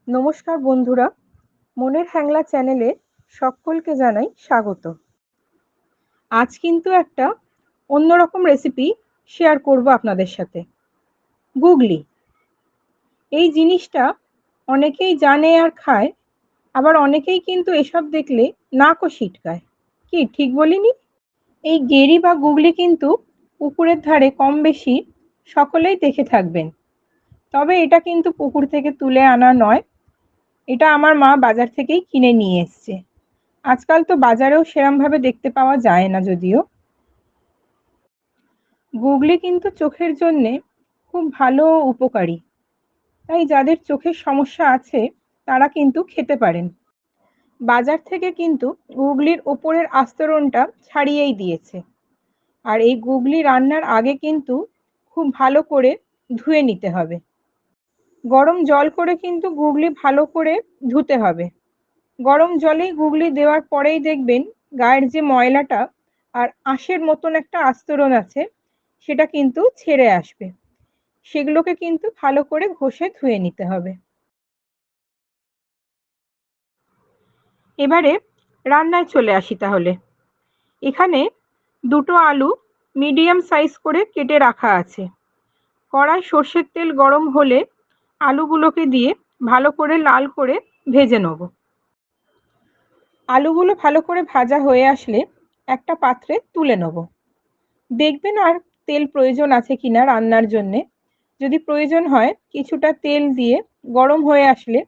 নমস্কার বন্ধুরা, মনের হ্যাংলা চ্যানেলে সকলকে জানাই স্বাগত। আজ কিন্তু একটা অন্যরকম রেসিপি শেয়ার করব আপনাদের সাথে। গুগলি। এই জিনিসটা অনেকেই জানে আর খায়, আবার অনেকেই কিন্তু এসব দেখলে নাকও সিটকায়। কি ঠিক বলিনি? এই গেরি বা গুগলি কিন্তু পুকুরের ধারে কম বেশি সকলেই দেখে থাকবেন। তবে এটা কিন্তু পুকুর থেকে তুলে আনা নয়, এটা আমার মা বাজার থেকেই কিনে নিয়ে এসছে। আজকাল তো বাজারেও সেরমভাবে দেখতে পাওয়া যায় না যদিও। গুগলি কিন্তু চোখের জন্যে খুব ভালো ও উপকারী। তাই যাদের চোখের সমস্যা আছে তারা কিন্তু খেতে পারেন। বাজার থেকে কিন্তু গুগলির ওপরের আস্তরণটা ছাড়িয়েই দিয়েছে। আর এই গুগলি রান্নার আগে কিন্তু খুব ভালো করে ধুয়ে নিতে হবে। গরম জল করে কিন্তু গুগলি ভালো করে ধুতে হবে। গরম জলেই গুগলি দেওয়ার পরেই দেখবেন গায়ের যে ময়লাটা আর আঁশের মতন একটা আস্তরণ আছে সেটা কিন্তু ছেড়ে আসবে। সেগুলোকে কিন্তু ভালো করে ঘষে ধুয়ে নিতে হবে। এবারে রান্নায় চলে আসি তাহলে। এখানে দুটো আলু মিডিয়াম সাইজ করে কেটে রাখা আছে। কড়াই সর্ষের তেল গরম হলে আলুগুলোকে দিয়ে ভালো করে লাল করে ভেজে নেব। আলুগুলো ভালো করে ভাজা হয়ে আসলে একটা পাত্রে তুলে নেব। দেখবেন আর তেল প্রয়োজন আছে কিনা রান্নার জন্যে। যদি প্রয়োজন হয় কিছুটা তেল দিয়ে গরম হয়ে আসলে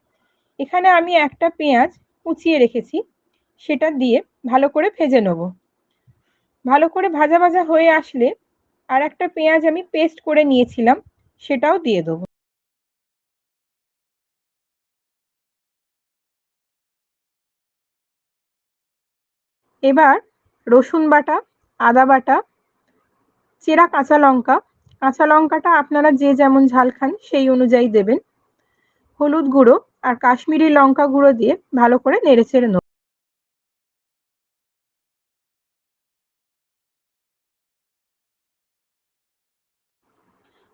এখানে আমি একটা পেঁয়াজ কুচিয়ে রেখেছি, সেটা দিয়ে ভালো করে ভেজে নেব। ভালো করে ভাজা ভাজা হয়ে আসলে আর একটা পেঁয়াজ আমি পেস্ট করে নিয়েছিলাম, সেটাও দিয়ে দেবো। এবার রসুন বাটা, আদা বাটা, চেরা কাঁচা লঙ্কা, কাঁচা লঙ্কাটা আপনারা যে যেমন ঝাল খান সেই অনুযায়ী দেবেন, হলুদ গুঁড়ো আর কাশ্মীরি লঙ্কা গুঁড়ো দিয়ে ভালো করে নেড়েচেড়ে নেব।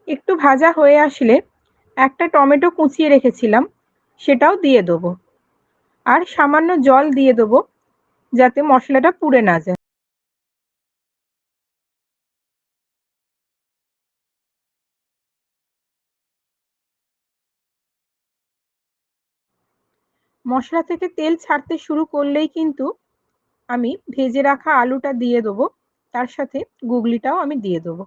একটু ভাজা হয়ে আসলে একটা টমেটো কুচিয়ে রেখেছিলাম, সেটাও দিয়ে দেবো। আর সামান্য জল দিয়ে দেবো যাতে মশলাটা পুড়ে না যায়। মশলা থেকে তেল ছাড়তে শুরু করলেই কিন্তু আমি ভেজে রাখা আলুটা দিয়ে দেবো, তার সাথে গুগলিটাও আমি দিয়ে দেবো।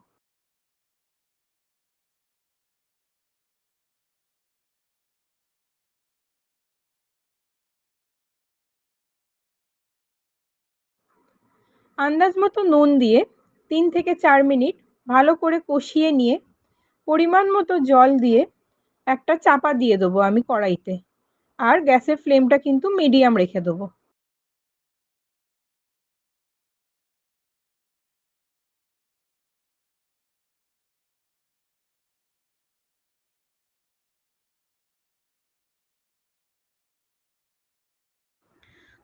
আন্দাজ মতো নুন দিয়ে 3 থেকে 4 মিনিট ভালো করে কষিয়ে নিয়ে পরিমাণ মতো জল দিয়ে একটা চাপা দিয়ে দেবো আমি কড়াইতে। আর গ্যাসের ফ্লেমটা কিন্তু মিডিয়াম রেখে দেবো।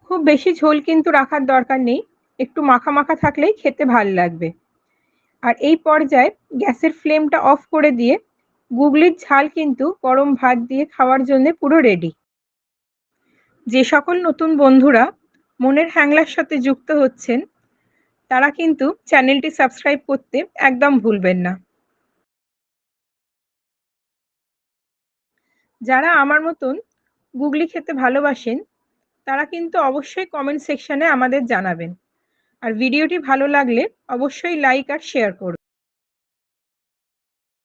খুব বেশি ঝোল কিন্তু রাখার দরকার নেই, একটু মাখা মাখা থাকলেই খেতে ভাল লাগবে। আর এই পর্যায়ে গ্যাসের ফ্লেমটা অফ করে দিয়ে গুগলির ঝাল কিন্তু গরম ভাত দিয়ে খাওয়ার জন্য পুরো রেডি। যে সকল নতুন বন্ধুরা মনের হ্যাংলার সাথে যুক্ত হচ্ছেন তারা কিন্তু চ্যানেলটি সাবস্ক্রাইব করতে একদম ভুলবেন না। যারা আমার মতন গুগলি খেতে ভালোবাসেন তারা কিন্তু অবশ্যই কমেন্ট সেকশনে আমাদের জানাবেন। আর ভিডিওটি ভালো লাগলে অবশ্যই লাইক আর শেয়ার করবেন।